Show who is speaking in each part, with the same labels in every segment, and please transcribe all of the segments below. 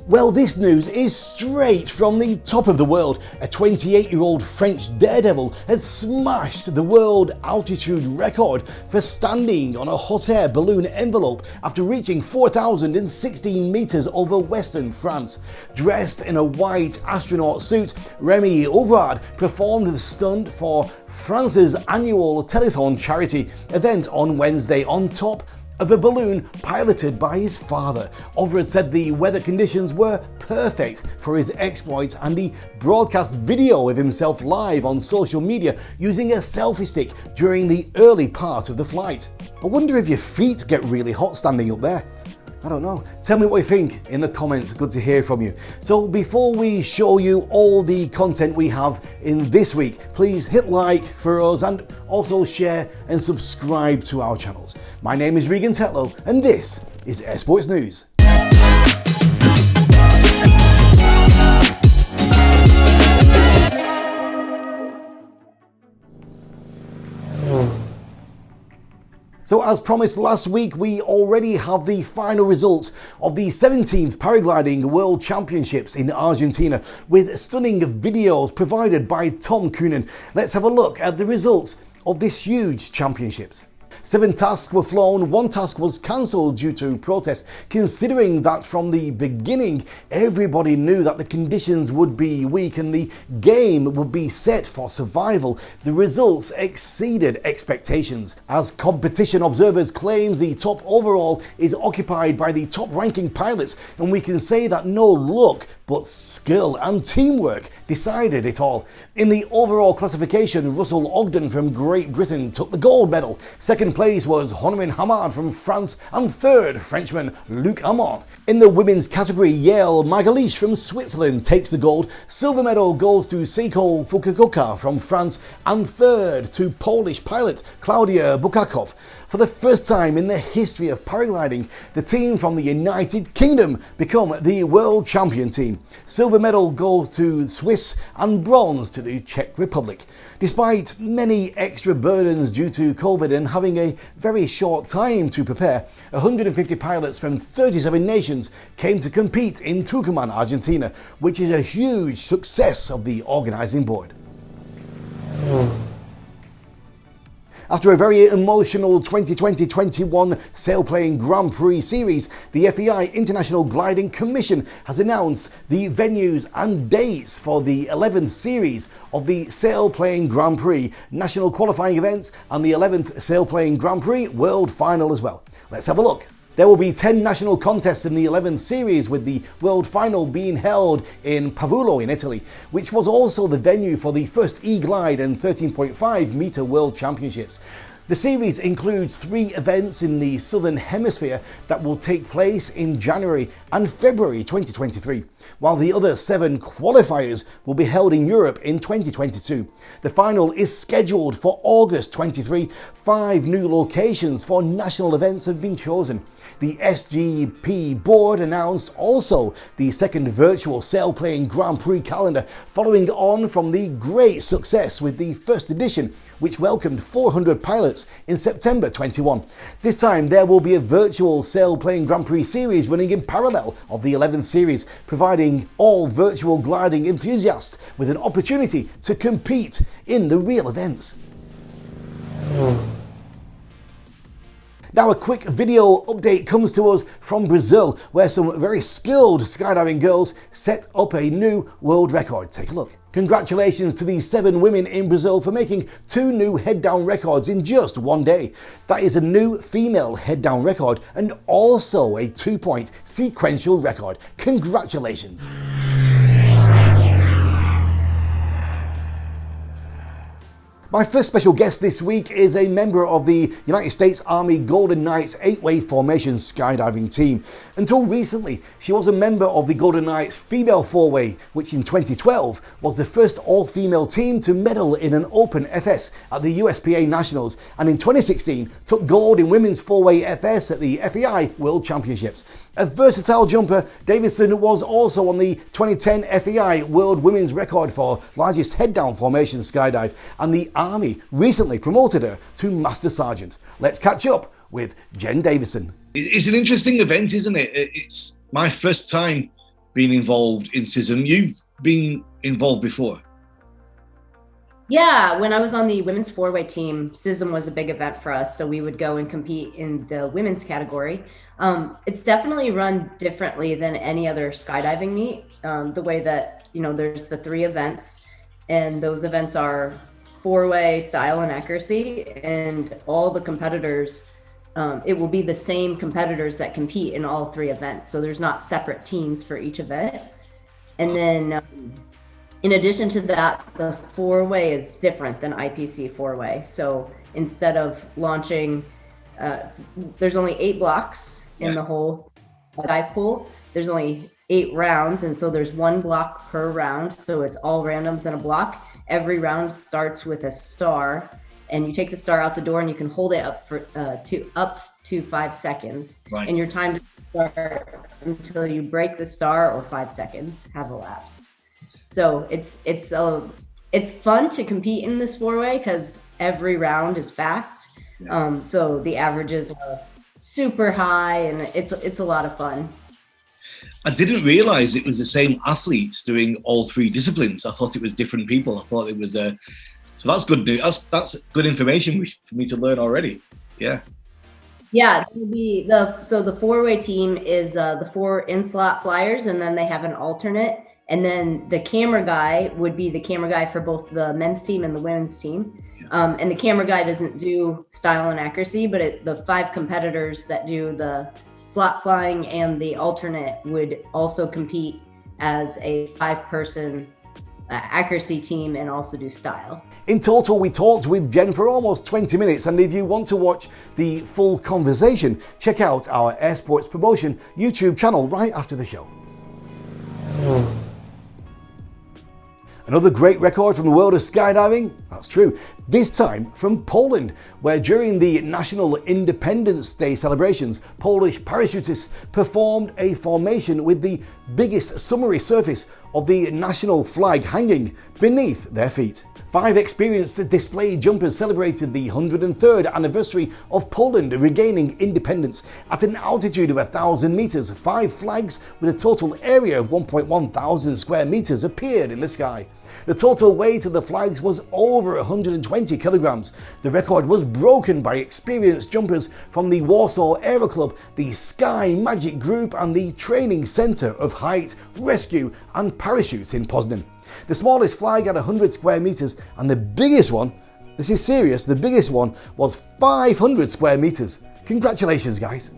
Speaker 1: Well, this news is straight from the top of the world. A 28-year-old French daredevil has smashed the world altitude record for standing on a hot air balloon envelope after reaching 4,016 meters over western France. Dressed in a white astronaut suit, Remy Ouvrard performed the stunt for France's annual telethon charity event on Wednesday on top of a balloon piloted by his father. Ouvrard said the weather conditions were perfect for his exploit, and he broadcast video of himself live on social media using a selfie stick during the early part of the flight. I wonder if your feet get really hot standing up there. I don't know. Tell me what you think in the comments. Good to hear from you. So before we show you all the content we have in this week, please hit like for us and also share and subscribe to our channels. My name is Regan Tetlow and this is Sports News. So as promised last week, we already have the final results of the 17th Paragliding World Championships in Argentina, with stunning videos provided by Tom Coonan. Let's have a look at the results of this huge championships. 7 tasks were flown, 1 task was cancelled due to protests, considering that from the beginning everybody knew that the conditions would be weak and the game would be set for survival. The results exceeded expectations, as competition observers claim the top overall is occupied by the top ranking pilots, and we can say that no luck but skill and teamwork decided it all. In the overall classification, Russell Ogden from Great Britain took the gold medal. Second place was Honorin Hamad from France, and third, Frenchman Luc Amon. In the women's category, Yael Magalhaes from Switzerland takes the gold. Silver medal goes to Seiko Fukuoka from France, and third to Polish pilot Klaudia Bukakov. For the first time in the history of paragliding, the team from the United Kingdom become the world champion team. Silver medal goes to Swiss and bronze to the Czech Republic. Despite many extra burdens due to COVID and having a very short time to prepare, 150 pilots from 37 nations came to compete in Tucumán, Argentina, which is a huge success of the organising board. After a very emotional 2020-21 sailplane Grand Prix series, the FEI International Gliding Commission has announced the venues and dates for the 11th series of the Sailplane Grand Prix National Qualifying Events and the 11th Sailplane Grand Prix World Final as well. Let's have a look. There will be 10 national contests in the 11th series, with the World Final being held in Pavulo in Italy, which was also the venue for the first E-Glide and 13.5 metre World Championships. The series includes 3 events in the Southern Hemisphere that will take place in January and February 2023, while the other 7 qualifiers will be held in Europe in 2022. The final is scheduled for August 23. 5 new locations for national events have been chosen. The SGP board announced also the second virtual sailplane Grand Prix calendar, following on from the great success with the first edition, which welcomed 400 pilots in September 21. This time there will be a virtual sailplane Grand Prix series running in parallel of the 11th series, providing all virtual gliding enthusiasts with an opportunity to compete in the real events. Now a quick video update comes to us from Brazil, where some very skilled skydiving girls set up a new world record. Take a look. Congratulations to these 7 women in Brazil for making 2 new head-down records in just one day. That is a new female head-down record and also a 2-point sequential record. Congratulations. My first special guest this week is a member of the United States Army Golden Knights 8-way formation skydiving team. Until recently, she was a member of the Golden Knights female 4-way, which in 2012 was the first all-female team to medal in an open FS at the USPA Nationals, and in 2016 took gold in women's 4-way FS at the FEI World Championships. A versatile jumper, Davison was also on the 2010 FEI World Women's Record for largest head-down formation skydive, and the Army recently promoted her to Master Sergeant. Let's catch up with Jen Davison.
Speaker 2: It's an interesting event, isn't it? It's my first time been involved in SISM. You've been involved before.
Speaker 3: Yeah, when I was on the women's four-way team, SISM was a big event for us. So we would go and compete in the women's category. It's definitely run differently than any other skydiving meet. The way that, there's the 3 events, and those events are four-way, style, and accuracy. And all the competitors, it will be the same competitors that compete in all 3 events. So there's not separate teams for each event. And then in addition to that, the four-way is different than IPC four-way. So instead of launching, there's only 8 blocks in the whole dive pool. There's only 8 rounds, and so there's 1 block per round. So it's all randoms in a block. Every round starts with a star, and you take the star out the door, and you can hold it up for up to 5 seconds.
Speaker 2: Right.
Speaker 3: And your time to start until you break the star or 5 seconds have elapsed. So it's fun to compete in this four-way because every round is fast. So the averages are super high, and it's a lot of fun.
Speaker 2: I didn't realize it was the same athletes doing all 3 disciplines. I thought it was different people. I thought it was so that's good news. That's good information for me to learn already. Yeah.
Speaker 3: Yeah, the four-way team is the 4 in-slot flyers, and then they have an alternate. And then the camera guy would be the camera guy for both the men's team and the women's team. And the camera guy doesn't do style and accuracy, but the 5 competitors that do the slot flying and the alternate would also compete as a 5-person accuracy team and also do style.
Speaker 1: In total, we talked with Jen for almost 20 minutes, and if you want to watch the full conversation, check out our Air Sports Promotion YouTube channel right after the show. Another great record from the world of skydiving? That's true. This time from Poland, where during the National Independence Day celebrations, Polish parachutists performed a formation with the biggest summary surface of the national flag hanging beneath their feet. 5 experienced display jumpers celebrated the 103rd anniversary of Poland regaining independence at an altitude of 1,000 meters. 5 flags with a total area of 1.1 thousand square meters appeared in the sky. The total weight of the flags was over 120 kilograms. The record was broken by experienced jumpers from the Warsaw Aero Club, the Sky Magic Group, and the Training Center of Height, Rescue and Parachutes in Poznan. The smallest flag had 100 square meters, and the biggest one, this is serious, the biggest one was 500 square meters. Congratulations, guys.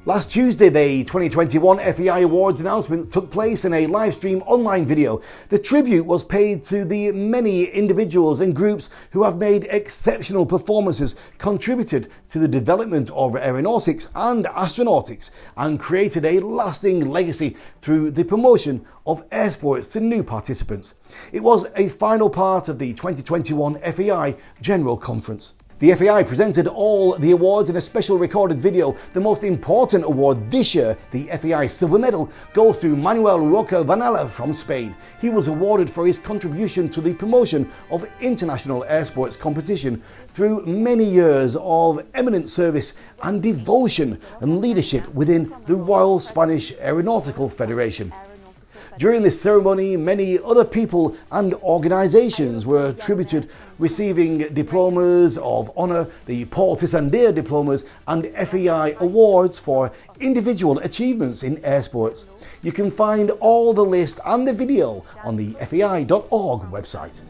Speaker 1: Last Tuesday, the 2021 FEI Awards announcement took place in a live stream online video. The tribute was paid to the many individuals and groups who have made exceptional performances, contributed to the development of aeronautics and astronautics, and created a lasting legacy through the promotion of air sports to new participants. It was a final part of the 2021 FEI General Conference. The FAI presented all the awards in a special recorded video. The most important award this year, the FAI Silver Medal, goes to Manuel Roca Vanella from Spain. He was awarded for his contribution to the promotion of international air sports competition through many years of eminent service and devotion and leadership within the Royal Spanish Aeronautical Federation. During this ceremony, many other people and organisations were attributed, receiving diplomas of honour, the Paul Tissandier diplomas and FEI awards for individual achievements in air sports. You can find all the list and the video on the fei.org website.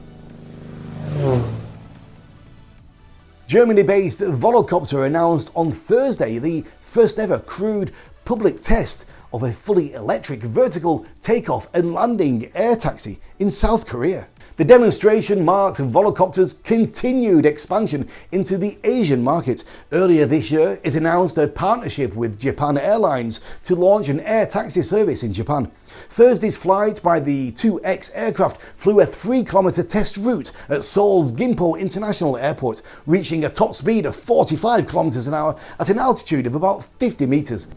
Speaker 1: Germany-based Volocopter announced on Thursday the first ever crewed public test of a fully electric vertical takeoff and landing air taxi in South Korea. The demonstration marked Volocopter's continued expansion into the Asian market. Earlier this year, it announced a partnership with Japan Airlines to launch an air taxi service in Japan. Thursday's flight by the 2X aircraft flew a 3-kilometer test route at Seoul's Gimpo International Airport, reaching a top speed of 45 kilometers an hour at an altitude of about 50 meters.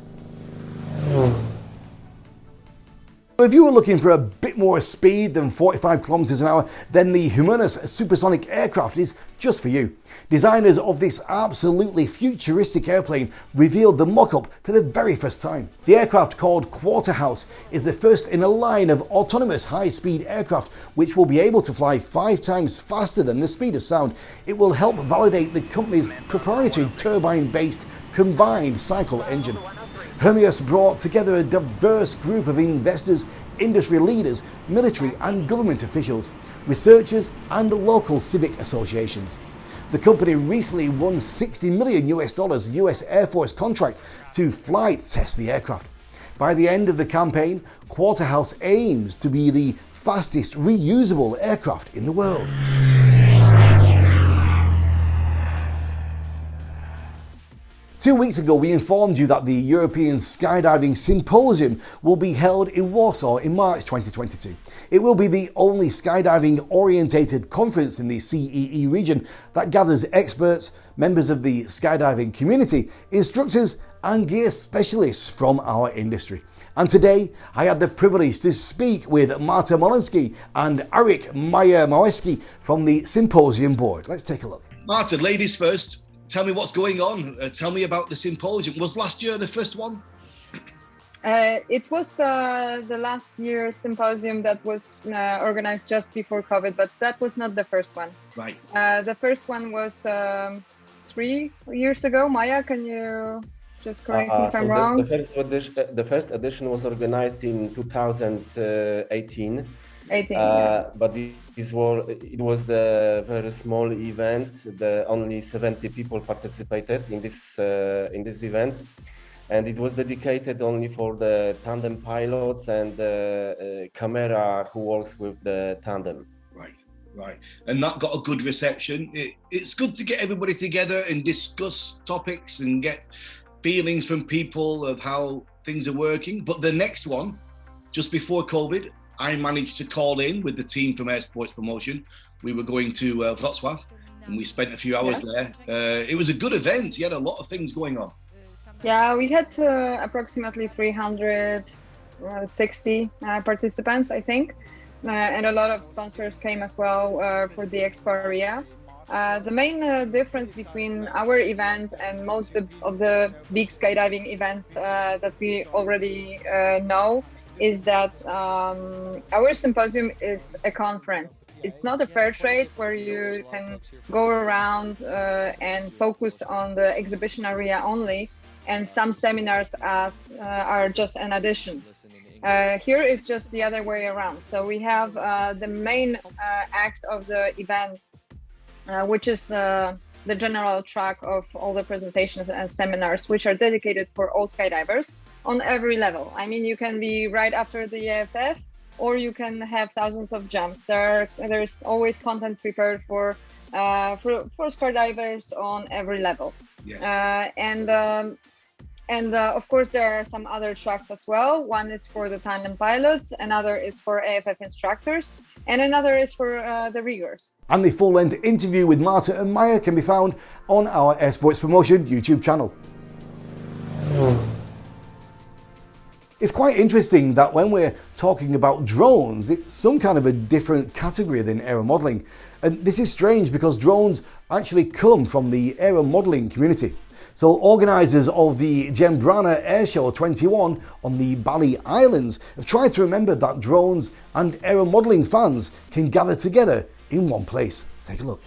Speaker 1: If you were looking for a bit bit more speed than 45 kilometers an hour, then the Humanus supersonic aircraft is just for you. Designers of this absolutely futuristic airplane revealed the mock-up for the very first time. The aircraft, called Quarterhouse, is the first in a line of autonomous high-speed aircraft which will be able to fly 5 times faster than the speed of sound. It will help validate the company's proprietary turbine-based combined cycle engine. Hermeus brought together a diverse group of investors, industry leaders, military and government officials, researchers and local civic associations. The company recently won $60 million US Air Force contract to flight test the aircraft. By the end of the campaign, Quarterhouse aims to be the fastest reusable aircraft in the world. Two weeks ago, we informed you that the European Skydiving Symposium will be held in Warsaw in March 2022. It will be the only skydiving-orientated conference in the CEE region that gathers experts, members of the skydiving community, instructors and gear specialists from our industry. And today, I had the privilege to speak with Marta Molenski and Arik Mayer-Małecki from the Symposium board. Let's take a look.
Speaker 2: Marta, ladies first. Tell me what's going on. Tell me about the symposium. Was last year the first one?
Speaker 4: It was the last year's symposium that was organized just before COVID, but that was not the first one.
Speaker 2: Right.
Speaker 4: The first one was 3 years ago. Maya, can you just correct me if I'm wrong?
Speaker 5: The first edition was organized in 2018. But it was the very small event. Only 70 people participated in this event, and it was dedicated only for the tandem pilots and the camera who works with the tandem.
Speaker 2: Right. And that got a good reception. It's good to get everybody together and discuss topics and get feelings from people of how things are working. But the next one, just before COVID, I managed to call in with the team from Air Sports Promotion. We were going to Wrocław and we spent a few hours there. It was a good event. You had a lot of things going on.
Speaker 4: Yeah, we had approximately 360 participants, I think. And a lot of sponsors came as well for the Expo area. The main difference between our event and most of the big skydiving events that we already know is that our symposium is a conference. It's not a fair trade where you can go around and focus on the exhibition area only, and some seminars are just an addition. Here is just the other way around. So we have the main acts of the event, which is the general track of all the presentations and seminars, which are dedicated for all skydivers on every level. I mean, you can be right after the AFF, or you can have thousands of jumps. There's always content prepared for skydivers on every level.
Speaker 2: Yeah.
Speaker 4: And of course, there are some other tracks as well. One is for the tandem pilots, another is for AFF instructors, and another is for the riggers.
Speaker 1: And the full-length interview with Marta and Maya can be found on our Air Sports Promotion YouTube channel. It's quite interesting that when we're talking about drones, it's some kind of a different category than aeromodelling. And this is strange because drones actually come from the aeromodelling community. So organisers of the Gembrana Airshow 21 on the Bali Islands have tried to remember that drones and aeromodelling fans can gather together in one place. Take a look.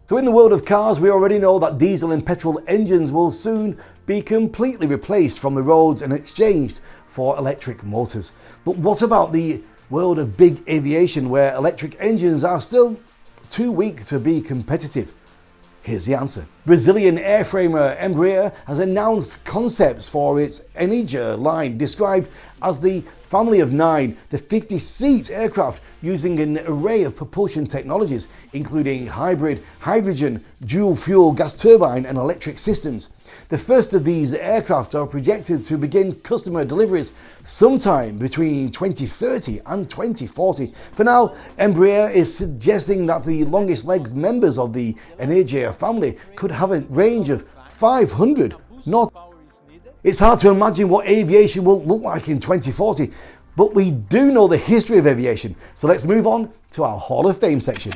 Speaker 1: So in the world of cars, we already know that diesel and petrol engines will soon be completely replaced from the roads and exchanged for electric motors. But what about the world of big aviation, where electric engines are still too weak to be competitive? Here's the answer. Brazilian airframer Embraer has announced concepts for its Energia line, described as the family of 9, the 50-seat aircraft using an array of propulsion technologies, including hybrid, hydrogen, dual-fuel gas turbine and electric systems. The first of these aircraft are projected to begin customer deliveries sometime between 2030 and 2040. For now, Embraer is suggesting that the longest-legged members of the Energia family could have a range of 500 knots. It's hard to imagine what aviation will look like in 2040, but we do know the history of aviation, so let's move on to our Hall of Fame section.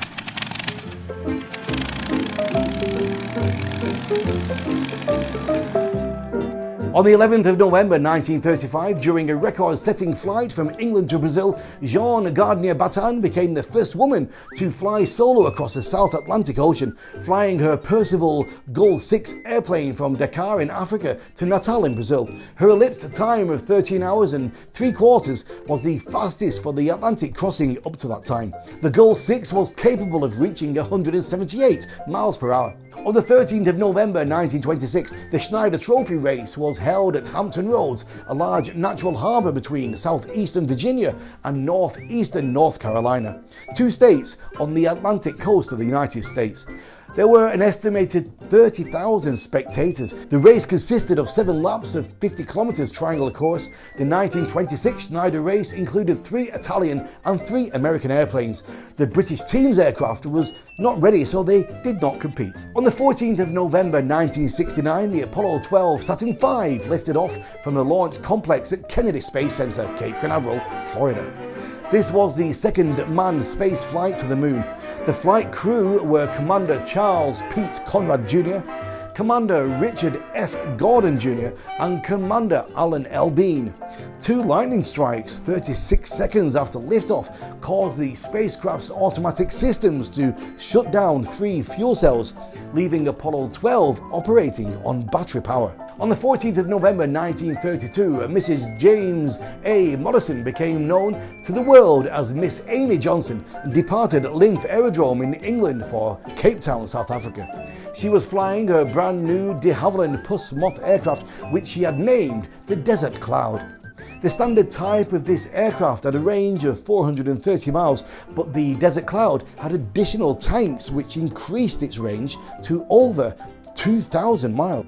Speaker 1: On the 11th of November 1935, during a record-setting flight from England to Brazil, Jean Gardner Batin became the first woman to fly solo across the South Atlantic Ocean, flying her Percival Gull 6 airplane from Dakar in Africa to Natal in Brazil. Her ellipsed time of 13 hours and 3/4 was the fastest for the Atlantic crossing up to that time. The Gull 6 was capable of reaching 178 miles per hour. On the 13th of November 1926, the Schneider Trophy race was held at Hampton Roads, a large natural harbour between southeastern Virginia and northeastern North Carolina, two states on the Atlantic coast of the United States. There were an estimated 30,000 spectators. The race consisted of 7 laps of 50 kilometers triangular course. The 1926 Schneider race included 3 Italian and 3 American airplanes. The British team's aircraft was not ready, so they did not compete. On the 14th of November 1969, the Apollo 12 Saturn V lifted off from the launch complex at Kennedy Space Center, Cape Canaveral, Florida. This was the second manned space flight to the moon. The flight crew were Commander Charles Pete Conrad Jr., Commander Richard F. Gordon Jr., and Commander Alan L. Bean. 2 lightning strikes 36 seconds after liftoff caused the spacecraft's automatic systems to shut down 3 fuel cells, leaving Apollo 12 operating on battery power. On the 14th of November 1932, Mrs. James A. Morrison became known to the world as Miss Amy Johnson and departed Linth Aerodrome in England for Cape Town, South Africa. She was flying her brand new de Havilland Puss Moth aircraft, which she had named the Desert Cloud. The standard type of this aircraft had a range of 430 miles, but the Desert Cloud had additional tanks which increased its range to over 2,000 miles.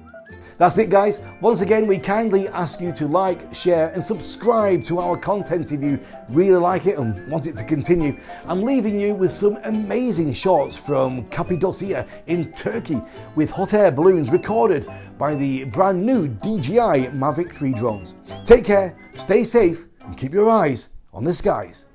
Speaker 1: That's it, guys. Once again, we kindly ask you to like, share and subscribe to our content if you really like it and want it to continue. I'm leaving you with some amazing shots from Cappadocia in Turkey with hot air balloons recorded by the brand new DJI Mavic 3 drones. Take care, stay safe and keep your eyes on the skies.